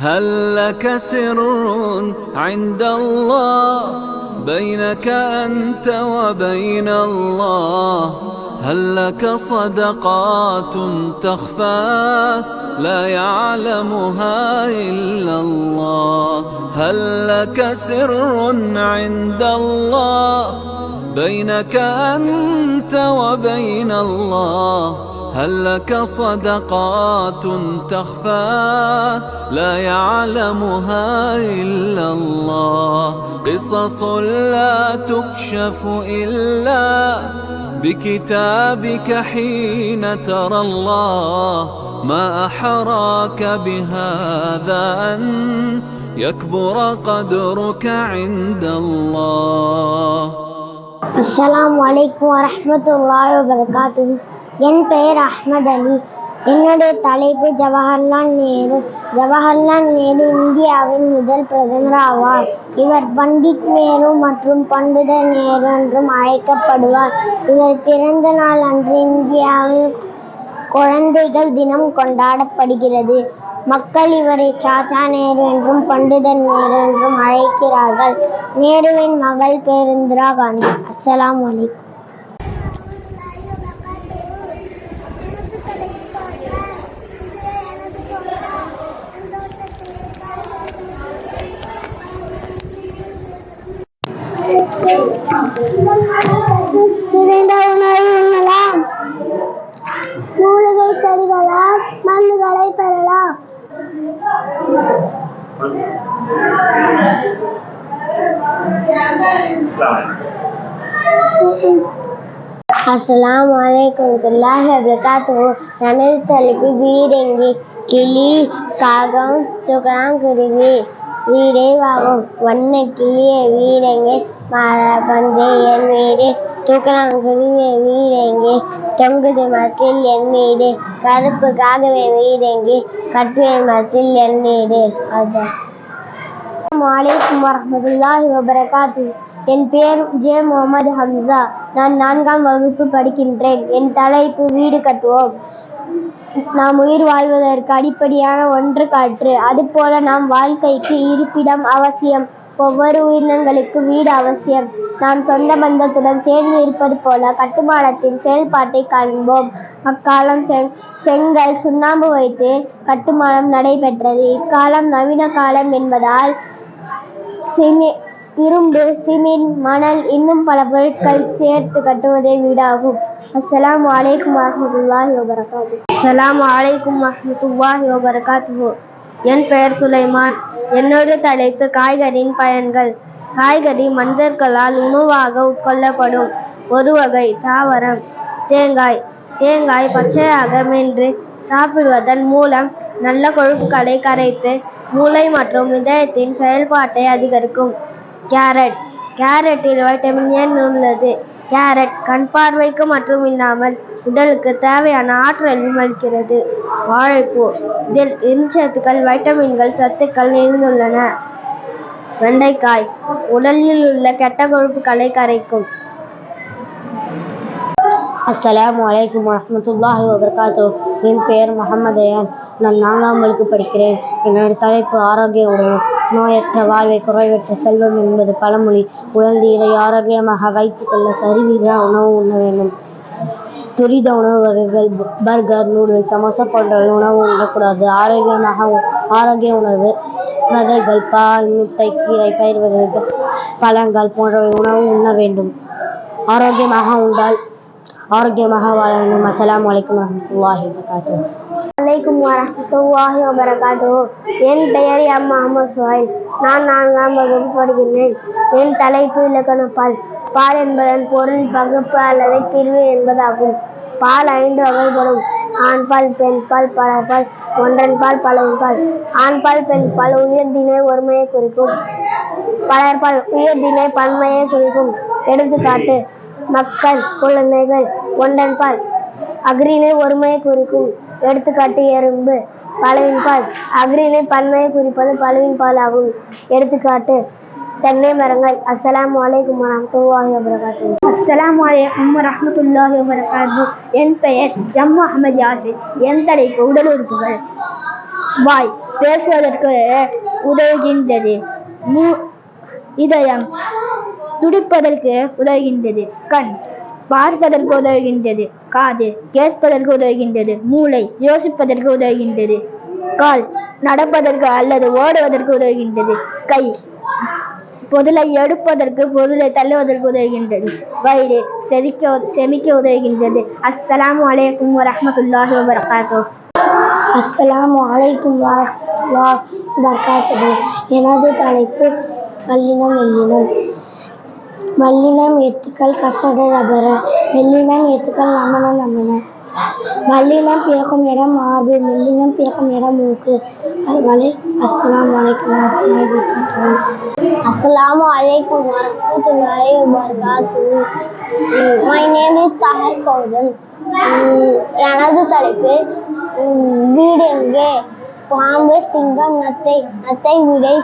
هل لك سر عند الله بينك أنت وبين الله؟ هل لك صدقات تخفى لا يعلمها إلا الله؟ هل لك سر عند الله بينك أنت وبين الله؟ هل لك صدقات تخفى لا يعلمها إلا الله؟ قصص لا تكشف إلا بكتابك حين ترى الله. ما أحراك بهذا أن يكبر قدرك عند الله. السلام عليكم ورحمة الله وبركاته. என் பெயர் அஹ்மத் அலி. என்னுடைய தலைப்பு ஜவஹர்லால் நேரு. ஜவஹர்லால் நேரு இந்தியாவின் முதல் பிரதமர் ஆவார். இவர் பண்டிட் நேரு மற்றும் பண்டிதர் நேரு என்றும் அழைக்கப்படுவார். இவர் பிறந்த நாள் அன்று இந்தியாவில் குழந்தைகள் தினம் கொண்டாடப்படுகிறது. மக்கள் இவரை சாச்சா நேரு என்றும் பண்டிதர் நேரு என்றும் அழைக்கிறார்கள். நேருவின் மகள் பேர் இந்திரா காந்தி. அஸ்ஸலாமு அலைக்கும். நிறைந்த உணவை உண்ணலாம். மூலிகை செடிகளால் மருந்துகளை பெறலாம். அஸ்ஸலாமு அலைக்கும் வரஹ்மத்துல்லாஹி வபரகாத்துஹு. எனது தலைப்பு வீடெங்கே? கிளி, காகம், தூக்கணாங்குருவி. வீடே வாகும் வண்ண கிளியே வீடெங்கே? மரபந்தே என் வீடு. தூக்கணாங்குருவியே வீடெங்கே? தொங்குது மரத்தில் என் வீடு. கருப்பு காகவே வீடெங்கே? கட்டுவேன் மரத்தில் என் வீடு. அஸ்ஸலாமு அலைக்கும் வரஹ்மத்துல்லாஹி வபரகாத்துஹு. என் பெயர் ஜே முகமது ஹம்சா. நான் 4ஆம் வகுப்பு படிக்கின்றேன். என் தலைப்பு வீடு கட்டுவோம். நாம் உயிர் வாழ்வதற்கு அடிப்படையான ஒன்று காற்று. அதுபோல நம் வாழ்க்கைக்கு இருப்பிடம் அவசியம். ஒவ்வொரு உயிரினங்களுக்கு வீடு அவசியம். நாம் சொந்த பந்தத்துடன் சேர்ந்து இருப்பது போல கட்டுமானத்தின் செயல்பாட்டை காண்போம். அக்காலம் செங்கல், சுண்ணாம்பு வைத்து கட்டுமானம் நடைபெற்றது. இக்காலம் நவீன காலம் என்பதால் இரும்பு, சிமெண்ட், மணல் இன்னும் பல பொருட்கள் சேர்த்து கட்டுவதே வீடாகும். அஸ்ஸலாமு அலைக்கும் வரஹ்மத்துல்லாஹி வபரகாத்துஹு. அஸ்ஸலாமு அலைக்கும் வரஹ்மத்துல்லாஹி வபரகாத்துஹு. என் பெயர் சுலைமான். என்னுடைய தலைப்பு காய்கறியின் பயன்கள். காய்கறி மனிதர்களால் உணவாக உட்கொள்ளப்படும் ஒரு வகை தாவரம். தேங்காய். தேங்காய் பச்சையாக மென்று சாப்பிடுவதன் மூலம் நல்ல கொழுப்புகளை கரைத்து மூளை மற்றும் இதயத்தின் செயல்பாட்டை அதிகரிக்கும். கேரட். கேரட்டில் வைட்டமின் என் உள்ளது. கேரட் கண் பார்வைக்கு மட்டும் இல்லாமல் உடலுக்கு தேவையான ஆற்றலையும் அளிக்கிறது. வாழைப்பூ. இதில் இரும்புச்சத்துக்கள், வைட்டமின்கள், சத்துக்கள் நிறைந்துள்ளன. வெண்டைக்காய் உடலில் உள்ள கெட்ட கொழுப்புகளை கரைக்கும். அஸ்ஸலாமு அலைக்கும் வரஹ்மத்துல்லாஹி வபரகாத்துஹு. என் பெயர் முகமது அயான். நான் 4ஆம் வகுப்பு படிக்கிறேன். என்னுடைய தலைப்பு ஆரோக்கிய உணவு. நோயற்ற வாழ்வை குறைவற்ற செல்வம் என்பது பழமொழி. உடல் இதை ஆரோக்கியமாக வைத்துக் கொள்ள சரிவித உணவு உண்ண வேண்டும். துரித உணவு வகைகள், பர்கர், நூடுல்ஸ், சமோசா போன்ற உணவு உண்ணக்கூடாது. ஆரோக்கிய உணவு வகைகள் பால், முட்டை, கீரை, பயிர் வகைகள், பழங்கள் போன்றவை உணவு உண்ண வேண்டும். ஆரோக்கியமாக உண்டால் ஆரோக்கியமாக வாழ வேண்டும். அஸ்ஸலாமு அலைக்கும் வரஹ்மத்துல்லாஹி வபரகாத்துஹு. அலைக்கும் வரஹ்மத்துல்லாஹி வபரகாத்துஹு. என் பெயர் எம் முஹம்மது சுஹைல். நான் 4ஆம் வகுப்பு படிக்கிறேன். என் தலைப்பு இலக்கண பால். பால் என்பதன் பொருள் பகுப்பு அல்லது பிரிவு என்பதாகும். பால் 5 வகைப்படும். ஆண்பால், பெண்பால், பலர்பால், ஒன்றன்பால், பலவின்பால். ஆண்பால், பெண்பால் உயர்திணை ஒருமையை குறிக்கும். பலர்பால் உயர்திணை பன்மையை குறிக்கும். எடுத்துக்காட்டு: மக்கள், குழந்தைகள். ஒன்றன்பால் அஃறிணை ஒருமையை குறிக்கும். எடுத்துக்காட்டு: எறும்பு. பலவின்பால் அஃறிணை பன்மையை குறிப்பது பலவின்பால் ஆகும். எடுத்துக்காட்டு: தென்னை மரங்கள். அஸ்ஸலாமு அலைக்கும் வரஹ்மத்துல்லாஹி வபரகாத்துஹு. அஸ்ஸலாமு அலைக்கும் வரஹ்மத்துல்லாஹி வபரகாத்துஹு. என் பெயர் எம் முஹம்மது யாசிர். என் தலைப்பு உடல் உறுப்புகள். வாய். பேசுவதற்கு உதவுகின்றது. இதயம் துடிப்பதற்கு உதவுகின்றது. கண் பார்ப்பதற்கு உதவுகின்றது. காது கேட்பதற்கு உதவுகின்றது. மூளை யோசிப்பதற்கு உதவுகின்றது. கால் நடப்பதற்கு அல்லது ஓடுவதற்கு உதவுகின்றது. கை பொருளை எடுப்பதற்கு பொருளை தள்ளுவதற்கு உதவுகின்றது. வயிறு செமிக்க உதவுகின்றது. அஸ்ஸலாமு அலைக்கும் வரஹ்மத்துல்லாஹி வபரகாத்துஹு. அஸ்ஸலாமு அலைக்கும் வரஹ்மத்துல்லாஹி வபரகாத்துஹு. எனது தலைப்பு வல்லினம் வெல்லினம். வல்லினம் எத்துக்கள் கசட ரபர, வெல்லினம் எத்துக்கள் நமன நமன. வல்லினம் பிறக்கும் இடம் மார்பு, மெல்லினம் பிறக்கும் இடம் மூக்கு. அஸ்ஸலாமு அலைக்கும் வரஹ்மத்துல்லாஹி வபரகாத்துஹு. Assalamu alaikum warahmatullahi wabarakatuh. My name is Sahal Fauzan. எனது தலைப்பு வீடு எங்கே? பாம்பு சிங்கம் நத்தை விடை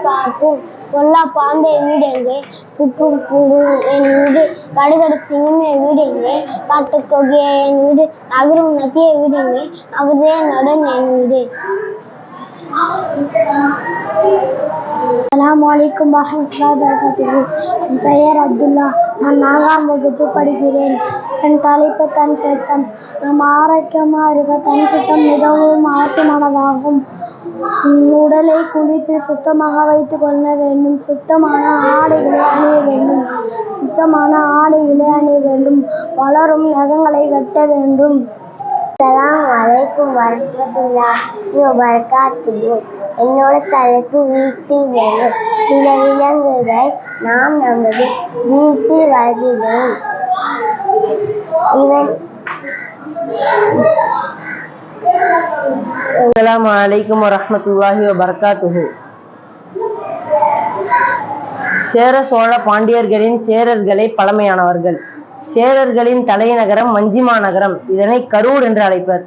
பார்க்கும். பொல்லா பாம்பே வீடு எங்கே? புற்றும் புழுவும் என் வீடு. கடுகடு சிங்கமே வீடு எங்கே? காட்டுக்கொகையே என் வீடு. நகரும் நதியே வீடு எங்கே? நகரே நடன் என் வீடு. அஸ்ஸலாமு அலைக்கும் வரஹ்மத்துல்லாஹி வபரகாத்துஹு. என் பெயர் அப்துல்லா. நான் 4ஆம் வகுப்பு படிக்கிறேன். என் தலைப்பு தன் சுத்தம். நாம் ஆரோக்கியமாக இருக்க தன் சுத்தம் மிகவும் அவசியமானதாகும். உடலை குளித்து சுத்தமாக வைத்துக் கொள்ள வேண்டும். சுத்தமான ஆடைகளை அணிய வேண்டும். வளரும் நகங்களை வெட்ட வேண்டும். அஸ்ஸலாமு அலைக்கும் வரஹ்மத்துல்லாஹி வபரகாத்துஹு. என்னோட தலைப்பு வீட்டில் வேலை. சில விலங்குகளை நாம் நமது வீட்டில் வளர்க்கிறோம். அஸ்ஸலாமு அலைக்கும் வரஹ்மத்துல்லாஹி வபரகாத்துஹு. சேர சோழ பாண்டியர்களின் சேரர்களே பழமையானவர்கள். சேரர்களின் தலைநகரம் வஞ்சிமா நகரம். இதனை கரூர் என்று அழைப்பர்.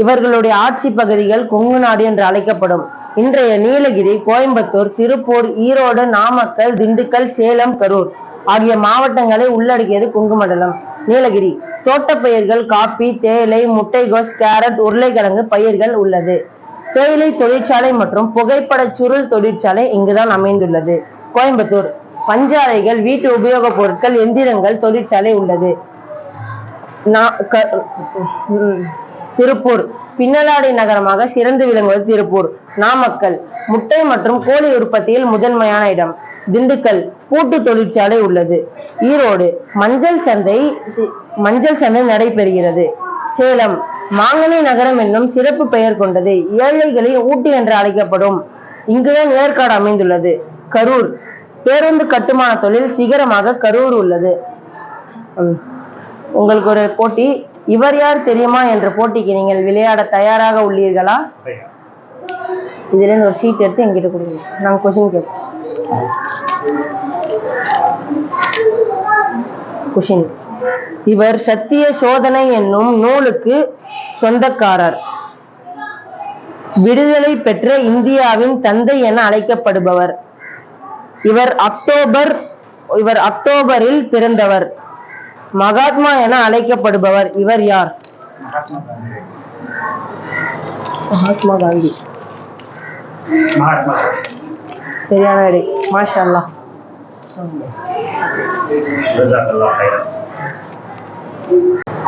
இவர்களுடைய ஆட்சி பகுதிகள் கொங்கு நாடு என்று அழைக்கப்படும். இன்றைய நீலகிரி, கோயம்புத்தூர், திருப்பூர், ஈரோடு, நாமக்கல், திண்டுக்கல், சேலம், கரூர் ஆகிய மாவட்டங்களை உள்ளடக்கியது கொங்கு மண்டலம். நீலகிரி தோட்டப்பயிர்கள் காபி, தேயிலை, முட்டைகோஸ், கேரட், உருளைக்கிழங்கு பயிர்கள் உள்ளது. தேயிலை தொழிற்சாலை மற்றும் புகைப்பட சுருள் தொழிற்சாலை இங்குதான் அமைந்துள்ளது. கோயம்புத்தூர் பஞ்சாலைகள், வீட்டு உபயோகப் பொருட்கள், எந்திரங்கள் தொழிற்சாலை உள்ளது. திருப்பூர் பின்னலாடை நகரமாக சிறந்து விளங்குவது திருப்பூர். நாமக்கல் முட்டை மற்றும் கோழி உற்பத்தியில் முதன்மையான இடம். திண்டுக்கல் பூட்டு தொழிற்சாலை உள்ளது. ஈரோடு மஞ்சள் சந்தை நடைபெறுகிறது. சேலம் மாங்கனி நகரம் என்னும் சிறப்பு பெயர் கொண்டது. ஏழைகளின் ஊட்டி என்று அழைக்கப்படும். இங்குதான் ஏற்காடு அமைந்துள்ளது. கரூர் பேருந்து கட்டுமான தொழில் சிகரமாக கரூர் உள்ளது. உங்களுக்கு ஒரு போட்டி. இவர் யார் தெரியுமா என்ற போட்டிக்கு நீங்கள் விளையாட தயாராக உள்ளீர்களா? இதுல இருந்து ஒரு ஷீட் எடுத்து என்கிட்ட கொடுங்க. நாங்க கொஸ்டின் கேட்போம். கொஸ்டின்: இவர் சத்திய சோதனை என்னும் நூலுக்கு சொந்தக்காரர். விடுதலை பெற்ற இந்தியாவின் தந்தை என அழைக்கப்படுபவர். இவர் அக்டோபரில் பிறந்தவர். மகாத்மா என அழைக்கப்படுபவர். இவர் யார்? மகாத்மா காந்தி. சரியான விடை. மாஷா அல்லாஹ்.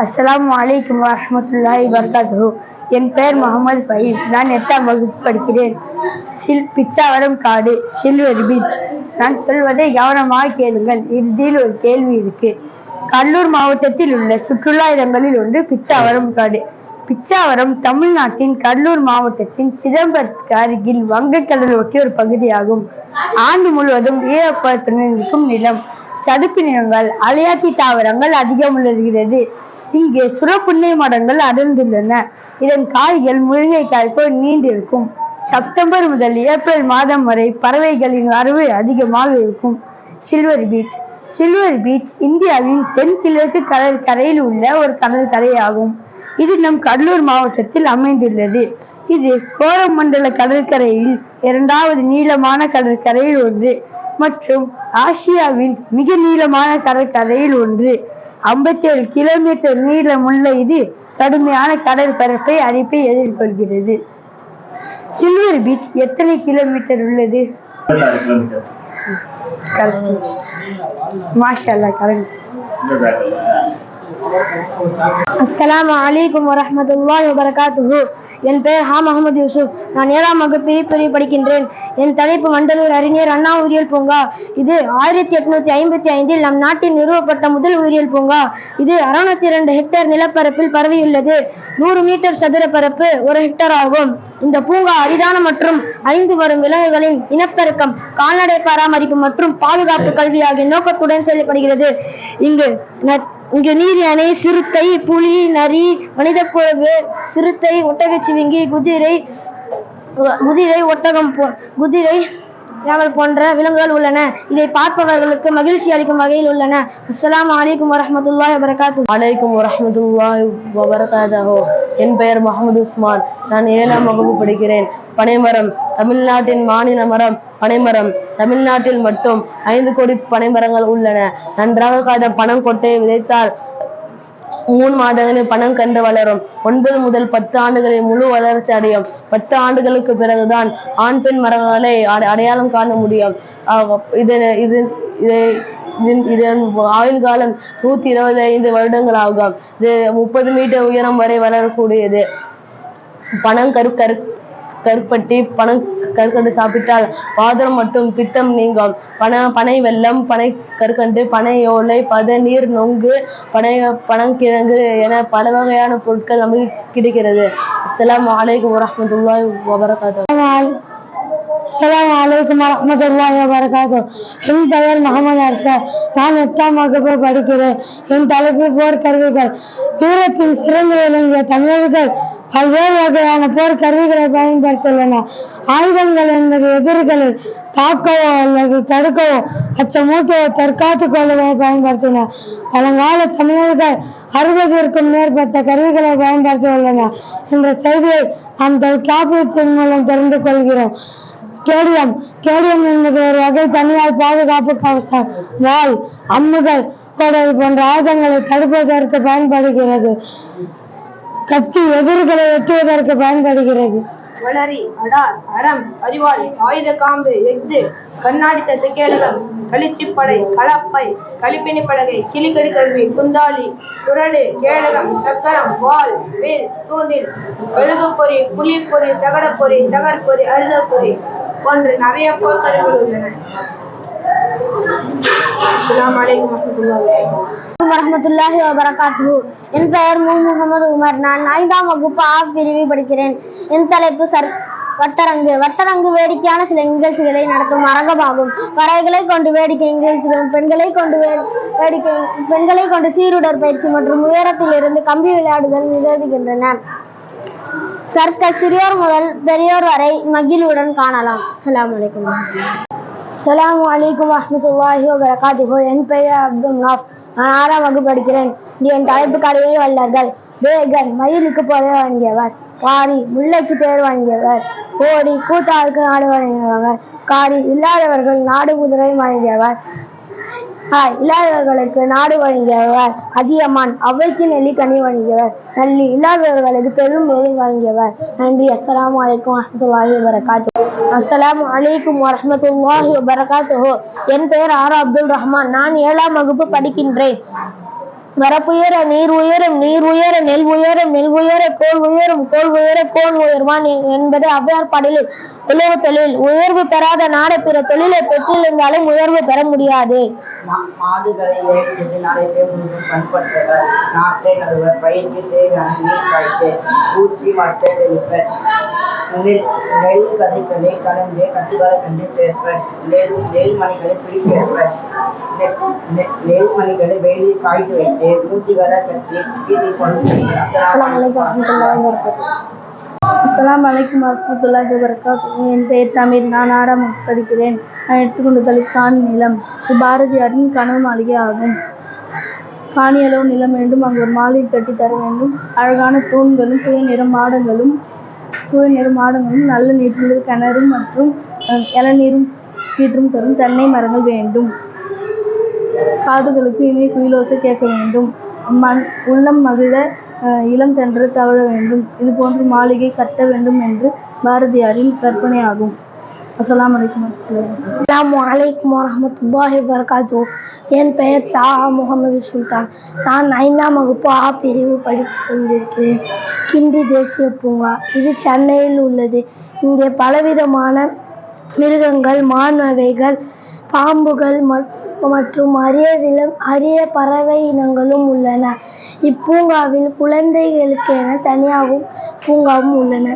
அஸ்ஸலாமு அலைக்கும் வரஹ்மத்துல்லாஹி வபரகாத்துஹு. என் பெயர் முகமது ஃபஹீம். நான் 8ஆம் வகுப்பு படிக்கிறேன். பிச்சாவரம் காடு, சில்வர் பீச். நான் சொல்வதை கவனமாக கேளுங்கள். இறுதியில் ஒரு கேள்வி இருக்கு. கடலூர் மாவட்டத்தில் உள்ள சுற்றுலா இடங்களில் ஒன்று பிச்சாவரம் காடு. பிச்சாவரம் தமிழ்நாட்டின் கடலூர் மாவட்டத்தின் சிதம்பரத்துக்கு அருகில் வங்கக்கடல் ஒட்டிய ஒரு பகுதியாகும். ஆண்டு முழுவதும் ஈரப்பதத்துடன் இருக்கும் நிலம். சதுப்பு நிலங்கள், அலையாத்தி தாவரங்கள் அதிகம் உள்ளது. இங்கே சுரப்புன்னை மரங்கள் அடர்ந்துள்ளன. இதன் காய்கள் முருங்கைக்காய் போல் நீண்டிருக்கும். செப்டம்பர் முதல் ஏப்ரல் மாதம் வரை பறவைகளின் வரவு அதிகமாக இருக்கும். சில்வர் பீச் இந்தியாவின் தென்கிழக்கு கடற்கரையில் உள்ள ஒரு கடற்கரையாகும். இது நம் கடலூர் மாவட்டத்தில் அமைந்துள்ளது. இது கோரமண்டல கடற்கரையில் 2வது நீளமான கடற்கரையில் ஒன்று மற்றும் ஆசியாவின் மிக நீளமான கடற்கரையில் ஒன்று. 57 கிலோமீட்டர் நீளமுள்ள இது கடுமையான கடல் பரப்பை அரிப்பை எதிர்கொள்கிறது. சில்வர் பீச் எத்தனை கிலோமீட்டர் உள்ளது? மாஷாஅல்லாஹ் கரெக்ட். அஸ்ஸலாமு அலைக்கும் வரஹ்மத்துல்லாஹி வபரகாத்துஹு. என் பெயர் முகமது யூசுப். நான் 7ஆம் வகுப்பு பிரிவு படிக்கின்றேன். என் தலைப்பு வண்டலூர் அறிஞர் அண்ணா உயிரியல் பூங்கா. இது 1855 நம் நாட்டில் நிறுவப்பட்ட முதல் உயிரியல் பூங்கா. இது 602 ஹெக்டேர் நிலப்பரப்பில் பரவியுள்ளது. 100 மீட்டர் சதுர பரப்பு 1 ஹெக்டேர் ஆகும். இந்த பூங்கா அரிதான மற்றும் அழிந்து வரும் விலங்குகளின் இனப்பெருக்கம், கால்நடை பராமரிப்பு மற்றும் பாதுகாப்பு கல்வி ஆகிய நோக்கத்துடன் செயல்படுகிறது. இங்கு நீர் யானை, சிறுத்தை, புலி, நரி, மனித குரங்கு, சிறுத்தை, ஒட்டகச்சிவிங்கி, குதிரை, ஒட்டகம், குதிரை யாவல் போன்ற விலங்குகள் உள்ளன. இதை பார்ப்பவர்களுக்கு மகிழ்ச்சி அளிக்கும் வகையில் உள்ளன. அஸ்ஸலாமு அலைக்கும் வரஹ்மத்துல்லாஹி வபரகாத்துஹு. அலைக்கும் வரஹ்மத்துல்லாஹி வபரகாத்துஹு. என் பெயர் முகமது உஸ்மான். நான் 7ஆம் வகுப்பு படிக்கிறேன். பனைமரம் தமிழ்நாட்டின் மாநில மரம். பனைமரம் தமிழ்நாட்டில் மட்டும் 5 கோடி பனைமரங்கள் உள்ளன. நன்றாக காய்ந்த பனங்கொட்டையை விதைத்தால் 3 மாதங்களில் பனம் கண்டு வளரும். 9 முதல் 10 ஆண்டுகளில் முழு வளர்ச்சி அடையும். 10 ஆண்டுகளுக்கு பிறகுதான் ஆண் பெண் மரங்களை அடையாளம் காண முடியும். இதன் ஆயுள் காலம் 125 வருடங்கள் ஆகும். இது 30 மீட்டர் உயரம் வரை வளரக்கூடியது. கருப்பட்டி கற்கண்டு சாப்பிட்டால் வாதம் மற்றும் பித்தம் நீங்கும். பனை வெல்லம், பனை கற்கண்டு, பனை ஓலை, பதநீர், நொங்கு, பனங்கிழங்கு என பல வகையான பொருட்கள் நமக்கு கிடைக்கிறது. அஸ்ஸலாமு அலைக்கும் வரஹ்மத்துல்லாஹி வபரகாத்துஹு. அஸ்ஸலாமு அலைக்கும் வரஹ்மத்துல்லாஹி வபரகாத்துஹு. என் பெயர் முகமது அர்ஷத். நான் 8ஆம் வகுப்பு படிக்கிறேன். என் தலைப்பு போர்க்கருவிகள். வீரத்தில் சிறந்து விளங்கிய தமிழர்கள் பல்வேறு வகையான போர் கருவிகளை பயன்படுத்தியுள்ளன. ஆயுதங்கள் என்பது எதிரிகளை தாக்கவோ அல்லது தடுக்கவோ, அச்சமூட்டவோ, தற்காத்துக் கொள்ளவோ பயன்படுத்தின. பழங்கால தமிழர்கள் 60க்கும் மேற்பட்ட கருவிகளை பயன்படுத்தியுள்ளனர் என்ற செய்தியை நாம் தொல்காப்பியத்தின் மூலம் தெரிந்து கொள்கிறோம். கேடியம் என்பது ஒரு வகை தனியார் பாதுகாப்பு கவசம். வாள், அம்புகள், கொடை போன்ற ஆயுதங்களை தடுப்பதற்கு பயன்படுகிறது. கத்தி எதிரிகளை வெட்டுவதற்கு பயன்படுகிறது. வளரி, அடார், அறம், அறிவாளி, ஆயுத காம்பு, எஃகு, கண்ணாடி தசைக்கேடுகள், களிச்சிப்படை, களப்பை, களிப்பினி பலகை, கிளிக்கடி கருவி, குந்தாலி, குரடு, கேடகம், சக்கரம், வாள், வேல், தூண்டில், மெழுகுப்பொறி, புலிப்பொறி, சகடப்பொறி, தகர்பொறி, அருதப்பொறி போன்ற நிறைய போர்க்கருவிகள் உள்ளன. அஸ்ஸலாமு அலைக்கும் வரஹ்மத்துல்லாஹி வபரகாத்துஹு. என் பெயர் முகமது உமர். நான் 5ஆம் வகுப்பு பிரிவு படிக்கிறேன். என் தலைப்பு வட்டரங்கு வேடிக்கையான சில நிகழ்ச்சிகளை நடத்தும் அரங்கமாகும். பறவைகளை கொண்டு வேடிக்கை நிகழ்ச்சிகளும், பெண்களை கொண்டு சீருடர் பயிற்சி மற்றும் உயரத்தில் இருந்து கம்பி விளையாடுதல் நிகழ்கின்றன. சர்க்கஸ் சிறியோர் முதல் பெரியோர் வரை மகிழ்வுடன் காணலாம். அஸ்ஸலாமு அலைக்கும். அஸ்ஸலாமு அலைக்கும் வரஹ்மத்துல்லாஹி வபரகாத்துஹு. என் பெயர் அப்துல் நாஃப். நான் 6ஆம் வகுப்பு படிக்கிறேன். என் தலைப்பு கடையை வல்லர்கள். பேகர் மயிலுக்கு புடவை வாங்கியவர். காரி முல்லைக்கு பேர் வாங்கியவர். கோடி கூத்தாருக்கு நாடு வழங்கியவர். காரி இல்லாதவர்கள் நாடு குதிரை வழங்கியவர். இல்லாதவர்களுக்கு நாடு வழங்கியவர். அதியமான் அவ்வைக்கு நெல்லிக்கனி வழங்கியவர். நல்லி இல்லாதவர்களுக்கு பெரும் பொருள் வழங்கியவர். நன்றி. அஸ்ஸலாமு அலைக்கும் வரஹ்மத்துல்லாஹி வபரகாத்துஹு. அஸ்ஸலாமு அலைக்கும் வரஹ்மத்துல்லாஹி வபரகாத்துஹு. என் பெயர் அப்துல் ரஹ்மான். நான் 7ஆம் வகுப்பு படிக்கின்றேன். வரப்புயர நீர் உயரும், நீர் உயர நெல் உயரும், நெல் உயர கோல் உயரும், கோல் உயர கோல் உயர்வான் என்பது ஔவையார் பாடலில். உழவு தொழில் உயர்வு பெறாத நாடு பிற தொழிலை பெற்றிருந்தாலும் உயர்வு பெற முடியாது. மாடுகளை ஏற்றிட்டு நாளைக்கே முழுதும் பண்பட்டவர். நாட்டை நடுவர், பயிர்க்கு தேவையான நீர் பாய்த்து ஊற்றி மட்டை தெளிப்பர். நெல் கதைகளை கலந்து கட்டுகளை கண்டு சேர்ப்பர். நெல்மணிகளை பிடிப்பேற்பர். நெல்மணிகளை வெயிலில் காய்த்து வைத்து மூச்சுகளை கட்டி வீட்டில் கொண்டு அஸ்ஸலாமு அலைக்கும் வரஹ்மத்துல்லாஹி வபரகாத்துஹு. என் பெயர் தமிழ். நான் 6ஆம் வகுப்பு படிக்கிறேன். நான் எடுத்துக்கொண்ட தலைப்பு காணி நிலம். இது பாரதியாரின் கனவு மாளிகை ஆகும். காணியளவு நிலம் வேண்டும், அங்கு ஒரு மாளிகை கட்டி தர வேண்டும். அழகான தூண்களும் தூய நிற மாடங்களும் நல்ல நீற்றுள்ள கிணறும் மற்றும் இளநீரும் கீற்றும் தரும் தென்னை மரங்கள் வேண்டும். காதுகளுக்கு இனிய குயிலோசை கேட்க வேண்டும். உள்ளம் மகிழ இளம் தென்று தவழ வேண்டும், இது போன்று மாளிகை கட்ட வேண்டும் என்று பாரதியாரின் கற்பனையாகும். அஸ்ஸலாமு அலைக்கும். அஸ்ஸலாமு அலைக்கும் வரஹ்மத்துல்லாஹி வபரகாத்துஹு. என் பெயர் ஷா முகமது சுல்தான். நான் 5ஆம் வகுப்பு ஆ பிரிவு படித்துக் கொண்டிருக்கிறேன். கிண்டி தேசிய பூங்கா இது சென்னையில் உள்ளது. இங்கே பலவிதமான மிருகங்கள், மான் வகைகள், பாம்புகள் மற்றும் அரிய பறவை இனங்களும் உள்ளன. இப்பூங்காவில் குழந்தைகளுக்கென தனியாகவும் பூங்காவும் உள்ளன.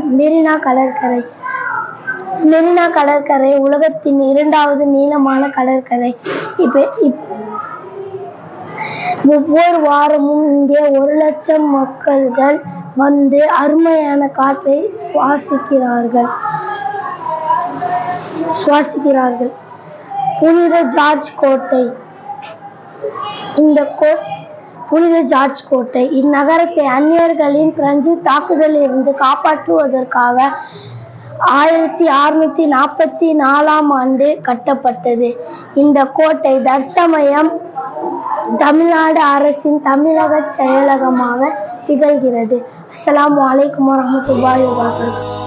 மெரினா கடற்கரை உலகத்தின் 2வது நீளமான கடற்கரை. ஒவ்வொரு வாரமும் இங்கே 1 லட்சம் மக்கள்கள் வந்து அருமையான காற்றை சுவாசிக்கிறார்கள். புனித ஜார்ஜ் கோட்டை இந்நகரத்தை அந்நியர்களின் பிரெஞ்சு தாக்குதலிலிருந்து காப்பாற்றுவதற்காக 1644ஆம் ஆண்டு கட்டப்பட்டது. இந்த கோட்டை தற்சமயம் தமிழ்நாடு அரசின் தமிழக செயலகமாக திகழ்கிறது. அஸ்ஸலாமு அலைக்கும் வரஹ்மத்துல்லாஹி வபரகாத்துஹு.